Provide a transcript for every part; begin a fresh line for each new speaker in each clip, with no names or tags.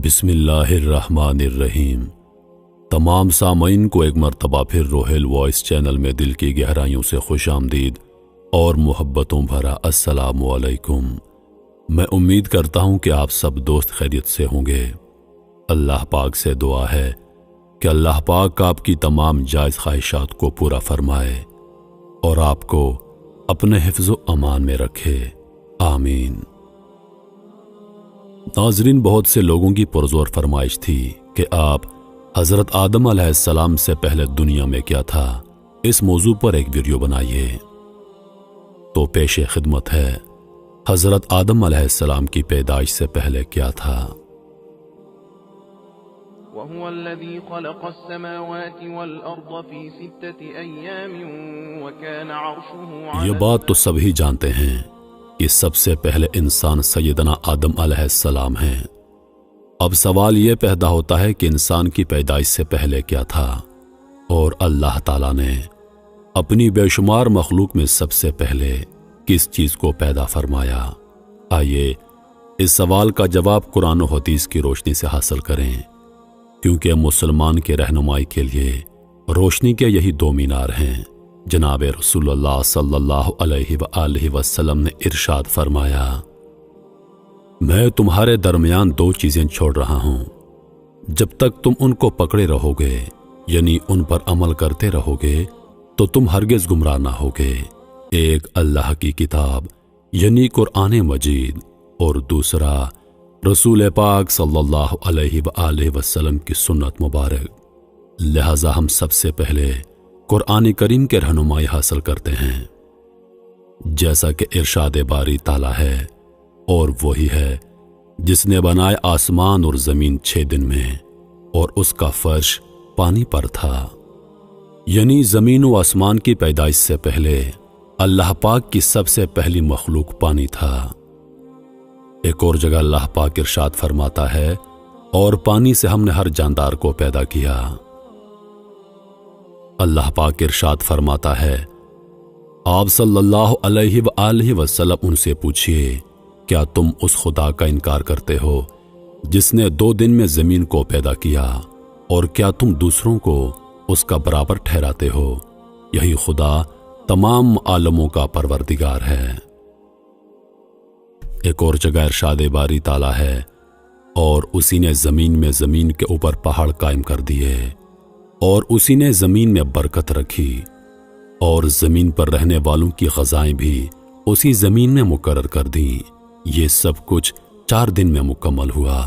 بسم اللہ الرحمن الرحیم۔ تمام سامعین کو ایک مرتبہ پھر روحیل وائس چینل میں دل کی گہرائیوں سے خوش آمدید اور محبتوں بھرا السلام علیکم۔ میں امید کرتا ہوں کہ آپ سب دوست خیریت سے ہوں گے۔ اللہ پاک سے دعا ہے کہ اللہ پاک آپ کی تمام جائز خواہشات کو پورا فرمائے اور آپ کو اپنے حفظ و امان میں رکھے، آمین۔ ناظرین، بہت سے لوگوں کی پرزور فرمائش تھی کہ آپ حضرت آدم علیہ السلام سے پہلے دنیا میں کیا تھا، اس موضوع پر ایک ویڈیو بنائیے۔ تو پیش خدمت ہے حضرت آدم علیہ السلام کی پیدائش سے پہلے کیا تھا۔
وَهُوَ الَّذِي خَلَقَ السَّمَاوَاتِ وَالْأَرْضَ فِي 6 أَيَّامٍ وَكَانَ عَرْشُهُ عَلَى
یہ بات تو سبھی جانتے ہیں کہ سب سے پہلے انسان سیدنا آدم علیہ السلام ہیں۔ اب سوال یہ پیدا ہوتا ہے کہ انسان کی پیدائش سے پہلے کیا تھا، اور اللہ تعالیٰ نے اپنی بے شمار مخلوق میں سب سے پہلے کس چیز کو پیدا فرمایا۔ آئیے اس سوال کا جواب قرآن و حدیث کی روشنی سے حاصل کریں، کیونکہ مسلمان کے رہنمائی کے لیے روشنی کے یہی دو مینار ہیں۔ جناب رسول اللہ صلی اللہ علیہ وآلہ وسلم نے ارشاد فرمایا، میں تمہارے درمیان دو چیزیں چھوڑ رہا ہوں، جب تک تم ان کو پکڑے رہو گے، یعنی ان پر عمل کرتے رہو گے، تو تم ہرگز گمراہ نہ ہوگے۔ ایک اللہ کی کتاب یعنی قرآن مجید، اور دوسرا رسول پاک صلی اللہ علیہ وآلہ وسلم کی سنت مبارک۔ لہذا ہم سب سے پہلے قرآن کریم کے رہنمائی حاصل کرتے ہیں، جیسا کہ ارشاد باری تعالیٰ ہے، اور وہی ہے جس نے بنائے آسمان اور زمین 6 دن میں، اور اس کا فرش پانی پر تھا۔ یعنی زمین و آسمان کی پیدائش سے پہلے اللہ پاک کی سب سے پہلی مخلوق پانی تھا۔ ایک اور جگہ اللہ پاک ارشاد فرماتا ہے، اور پانی سے ہم نے ہر جاندار کو پیدا کیا۔ اللہ پاک ارشاد فرماتا ہے، آپ صلی اللہ علیہ وآلہ وسلم ان سے پوچھئے، کیا تم اس خدا کا انکار کرتے ہو جس نے 2 دن میں زمین کو پیدا کیا، اور کیا تم دوسروں کو اس کا برابر ٹھہراتے ہو؟ یہی خدا تمام عالموں کا پروردگار ہے۔ ایک اور جگہ ارشاد باری تعالیٰ ہے، اور اسی نے زمین میں زمین کے اوپر پہاڑ قائم کر دیے، اور اسی نے زمین میں برکت رکھی، اور زمین پر رہنے والوں کی غذائیں بھی اسی زمین میں مقرر کر دیں۔ یہ سب کچھ 4 دن میں مکمل ہوا۔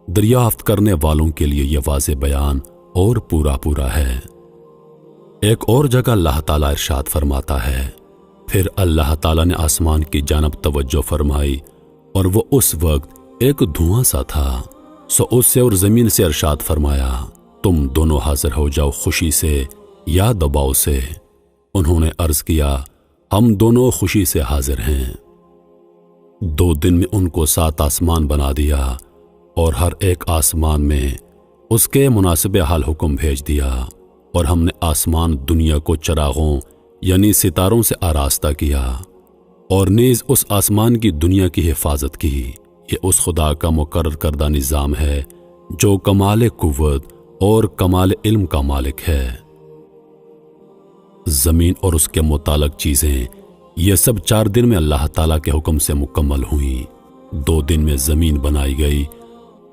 دریافت کرنے والوں کے لیے یہ واضح بیان اور پورا ہے۔ ایک اور جگہ اللہ تعالیٰ ارشاد فرماتا ہے، پھر اللہ تعالیٰ نے آسمان کی جانب توجہ فرمائی، اور وہ اس وقت ایک دھواں سا تھا، سو اس سے اور زمین سے ارشاد فرمایا، تم دونوں حاضر ہو جاؤ خوشی سے یا دباؤ سے۔ انہوں نے عرض کیا، ہم دونوں خوشی سے حاضر ہیں۔ 2 دن میں ان کو 7 آسمان بنا دیا، اور ہر ایک آسمان میں اس کے مناسب حال حکم بھیج دیا، اور ہم نے آسمان دنیا کو چراغوں یعنی ستاروں سے آراستہ کیا، اور نیز اس آسمان کی دنیا کی حفاظت کی۔ یہ اس خدا کا مقرر کردہ نظام ہے جو کمال قوت اور کمال علم کا مالک ہے۔ زمین اور اس کے متعلق چیزیں یہ سب 4 دن میں اللہ تعالیٰ کے حکم سے مکمل ہوئیں۔ 2 دن میں زمین بنائی گئی،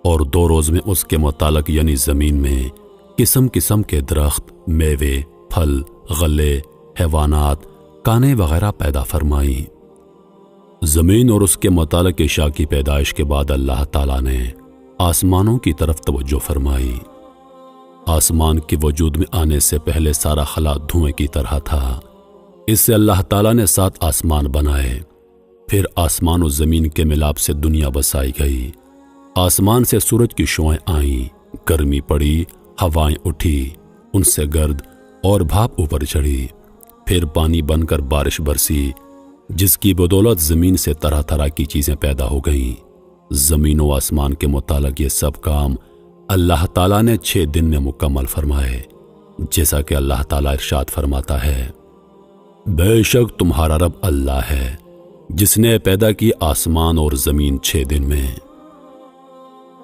اور 2 روز میں اس کے متعلق یعنی زمین میں قسم قسم کے درخت، میوے، پھل، غلے، حیوانات، کانیں وغیرہ پیدا فرمائیں۔ زمین اور اس کے متعلق اشیاء کی پیدائش کے بعد اللہ تعالیٰ نے آسمانوں کی طرف توجہ فرمائی۔ آسمان کے وجود میں آنے سے پہلے سارا خلا دھوئیں کی طرح تھا۔ اس سے اللہ تعالیٰ نے 7 آسمان بنائے۔ پھر آسمان و زمین کے ملاپ سے دنیا بسائی گئی۔ آسمان سے سورج کی شعائیں آئیں، گرمی پڑی، ہوائیں اٹھی، ان سے گرد اور بھاپ اوپر چڑھی۔ پھر پانی بن کر بارش برسی، جس کی بدولت زمین سے طرح طرح کی چیزیں پیدا ہو گئیں۔ زمین و آسمان کے متعلق یہ سب کام اللہ تعالیٰ نے 6 دن میں مکمل فرمائے، جیسا کہ اللہ تعالیٰ ارشاد فرماتا ہے، بے شک تمہارا رب اللہ ہے جس نے پیدا کی آسمان اور زمین 6 دن میں۔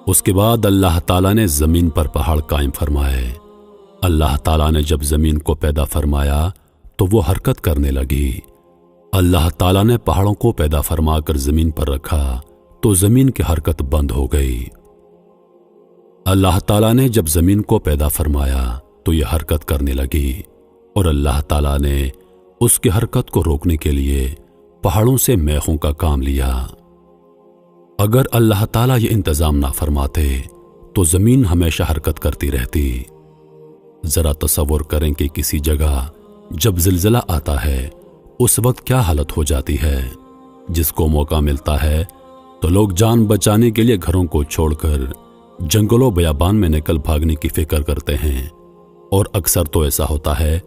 اس کے بعد اللہ تعالیٰ نے زمین پر پہاڑ قائم فرمائے۔ اللہ تعالیٰ نے جب زمین کو پیدا فرمایا تو وہ حرکت کرنے لگی۔ اللہ تعالیٰ نے پہاڑوں کو پیدا فرما کر زمین پر رکھا تو زمین کی حرکت بند ہو گئی۔ اللہ تعالیٰ نے جب زمین کو پیدا فرمایا تو یہ حرکت کرنے لگی، اور اللہ تعالیٰ نے اس کی حرکت کو روکنے کے لیے پہاڑوں سے میخوں کا کام لیا۔ اگر اللہ تعالیٰ یہ انتظام نہ فرماتے تو زمین ہمیشہ حرکت کرتی رہتی۔ ذرا تصور کریں کہ کسی جگہ جب زلزلہ آتا ہے اس وقت کیا حالت ہو جاتی ہے۔ جس کو موقع ملتا ہے تو لوگ جان بچانے کے لیے گھروں کو چھوڑ کر جنگلوں بیابان میں نکل بھاگنے کی فکر کرتے ہیں، اور اکثر تو ایسا ہوتا ہے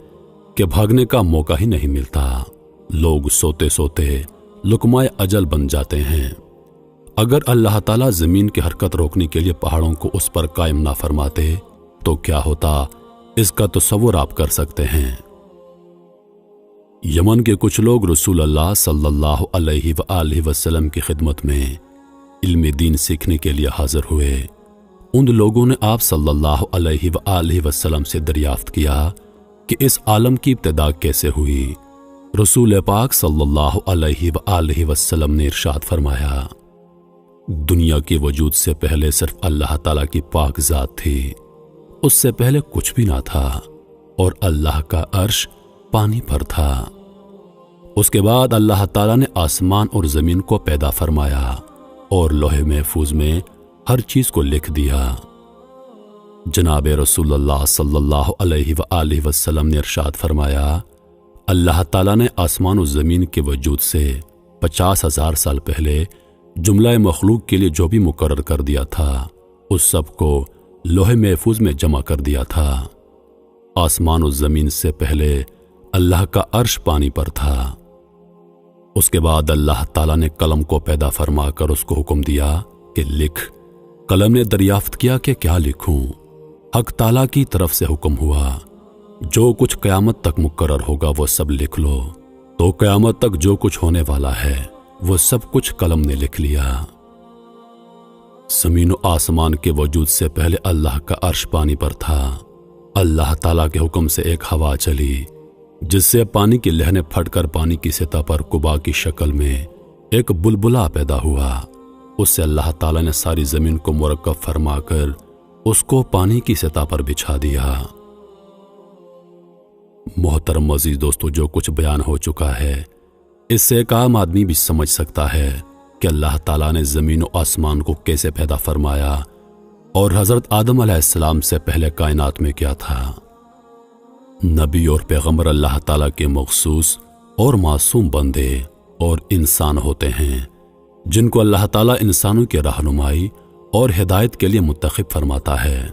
کہ بھاگنے کا موقع ہی نہیں ملتا۔ لوگ سوتے سوتے لقمۂ اجل بن جاتے ہیں۔ اگر اللہ تعالیٰ زمین کی حرکت روکنے کے لیے پہاڑوں کو اس پر قائم نہ فرماتے تو کیا ہوتا، اس کا تصور آپ کر سکتے ہیں۔ یمن کے کچھ لوگ رسول اللہ صلی اللہ علیہ وآلہ وسلم کی خدمت میں علم دین سیکھنے کے لیے حاضر ہوئے۔ ان لوگوں نے آپ صلی اللہ علیہ وآلہ وسلم سے دریافت کیا کہ اس عالم کی ابتدا کیسے ہوئی۔ رسول پاک صلی اللہ علیہ وآلہ وسلم نے ارشاد فرمایا، دنیا کے وجود سے پہلے صرف اللہ تعالیٰ کی پاک ذات تھی، اس سے پہلے کچھ بھی نہ تھا، اور اللہ کا عرش پانی پر تھا۔ اس کے بعد اللہ تعالیٰ نے آسمان اور زمین کو پیدا فرمایا اور لوح محفوظ میں ہر چیز کو لکھ دیا۔ جناب رسول اللہ صلی اللہ علیہ وآلہ وسلم نے ارشاد فرمایا، اللہ تعالیٰ نے آسمان و زمین کے وجود سے 50,000 سال پہلے جملہ مخلوق کے لیے جو بھی مقرر کر دیا تھا اس سب کو لوح محفوظ میں جمع کر دیا تھا۔ آسمان و زمین سے پہلے اللہ کا عرش پانی پر تھا۔ اس کے بعد اللہ تعالیٰ نے قلم کو پیدا فرما کر اس کو حکم دیا کہ لکھ۔ قلم نے دریافت کیا کہ کیا لکھوں؟ حق تعالیٰ کی طرف سے حکم ہوا، جو کچھ قیامت تک مقرر ہوگا وہ سب لکھ لو۔ تو قیامت تک جو کچھ ہونے والا ہے وہ سب کچھ قلم نے لکھ لیا۔ زمین و آسمان کے وجود سے پہلے اللہ کا عرش پانی پر تھا۔ اللہ تعالیٰ کے حکم سے ایک ہوا چلی جس سے پانی کی لہریں پھٹ کر پانی کی سطح پر قبا کی شکل میں ایک بلبلا پیدا ہوا۔ اس سے اللہ تعالیٰ نے ساری زمین کو مرکب فرما کر اس کو پانی کی سطح پر بچھا دیا۔ محترم عزیز دوستو، جو کچھ بیان ہو چکا ہے اس سے ایک عام آدمی بھی سمجھ سکتا ہے کہ اللہ تعالیٰ نے زمین و آسمان کو کیسے پیدا فرمایا اور حضرت آدم علیہ السلام سے پہلے کائنات میں کیا تھا۔ نبی اور پیغمبر اللہ تعالیٰ کے مخصوص اور معصوم بندے اور انسان ہوتے ہیں جن کو اللہ تعالیٰ انسانوں کی رہنمائی اور ہدایت کے لیے منتخب فرماتا ہے۔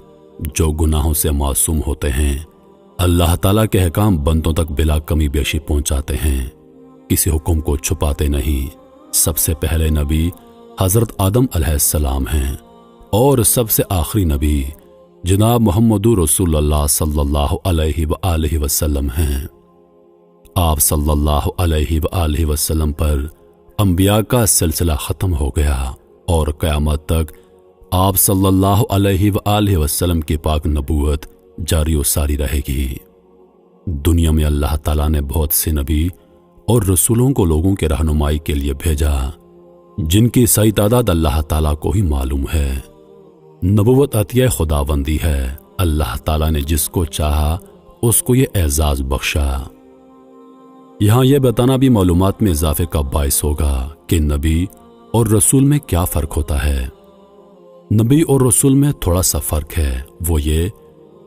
جو گناہوں سے معصوم ہوتے ہیں اللہ تعالیٰ کے احکام بندوں تک بلا کمی بیشی پہنچاتے ہیں، کسی حکم کو چھپاتے نہیں۔ سب سے پہلے نبی حضرت آدم علیہ السلام ہیں اور سب سے آخری نبی جناب محمد رسول اللہ صلی اللہ علیہ وآلہ وسلم ہیں۔ آپ صلی اللہ علیہ وآلہ وسلم پر انبیاء کا سلسلہ ختم ہو گیا اور قیامت تک آپ صلی اللہ علیہ وآلہ وسلم کی پاک نبوت جاری و ساری رہے گی۔ دنیا میں اللہ تعالیٰ نے بہت سے نبی اور رسولوں کو لوگوں کے رہنمائی کے لیے بھیجا جن کی صحیح تعداد اللہ تعالیٰ کو ہی معلوم ہے۔ نبوت عطیہ خداوندی ہے، اللہ تعالیٰ نے جس کو چاہا اس کو یہ اعزاز بخشا۔ یہاں یہ بتانا بھی معلومات میں اضافے کا باعث ہوگا کہ نبی اور رسول میں کیا فرق ہوتا ہے۔ نبی اور رسول میں تھوڑا سا فرق ہے، وہ یہ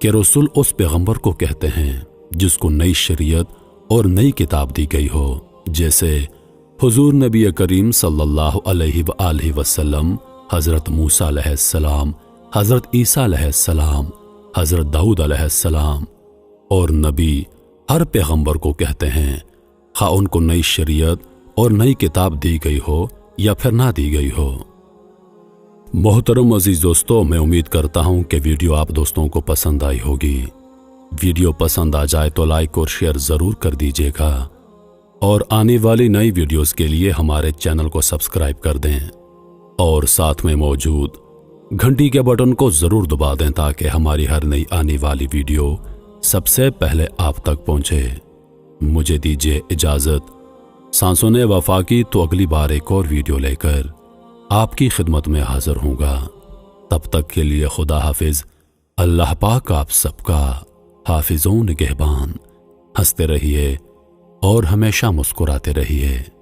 کہ رسول اس پیغمبر کو کہتے ہیں جس کو نئی شریعت اور نئی کتاب دی گئی ہو، جیسے حضور نبی کریم صلی اللہ علیہ وآلہ وسلم، حضرت موسیٰ علیہ السلام، حضرت عیسیٰ علیہ السلام، حضرت داؤد علیہ السلام۔ اور نبی ہر پیغمبر کو کہتے ہیں، خواہ ان کو نئی شریعت اور نئی کتاب دی گئی ہو یا پھر نہ دی گئی ہو۔ محترم عزیز دوستو، میں امید کرتا ہوں کہ ویڈیو آپ دوستوں کو پسند آئی ہوگی۔ ویڈیو پسند آ جائے تو لائک اور شیئر ضرور کر دیجیے گا، اور آنے والی نئی ویڈیوز کے لیے ہمارے چینل کو سبسکرائب کر دیں، اور ساتھ میں موجود گھنٹی کے بٹن کو ضرور دبا دیں تاکہ ہماری ہر نئی آنے والی ویڈیو سب سے پہلے آپ تک پہنچے۔ مجھے دیجیے اجازت۔ سانسوں نے وفا کی تو اگلی بار ایک اور ویڈیو لے کر آپ کی خدمت میں حاضر ہوں گا۔ تب تک کے لیے خدا حافظ۔ اللہ پاک آپ سب کا حافظ و نگہبان۔ ہنستے رہیے اور ہمیشہ مسکراتے رہیے۔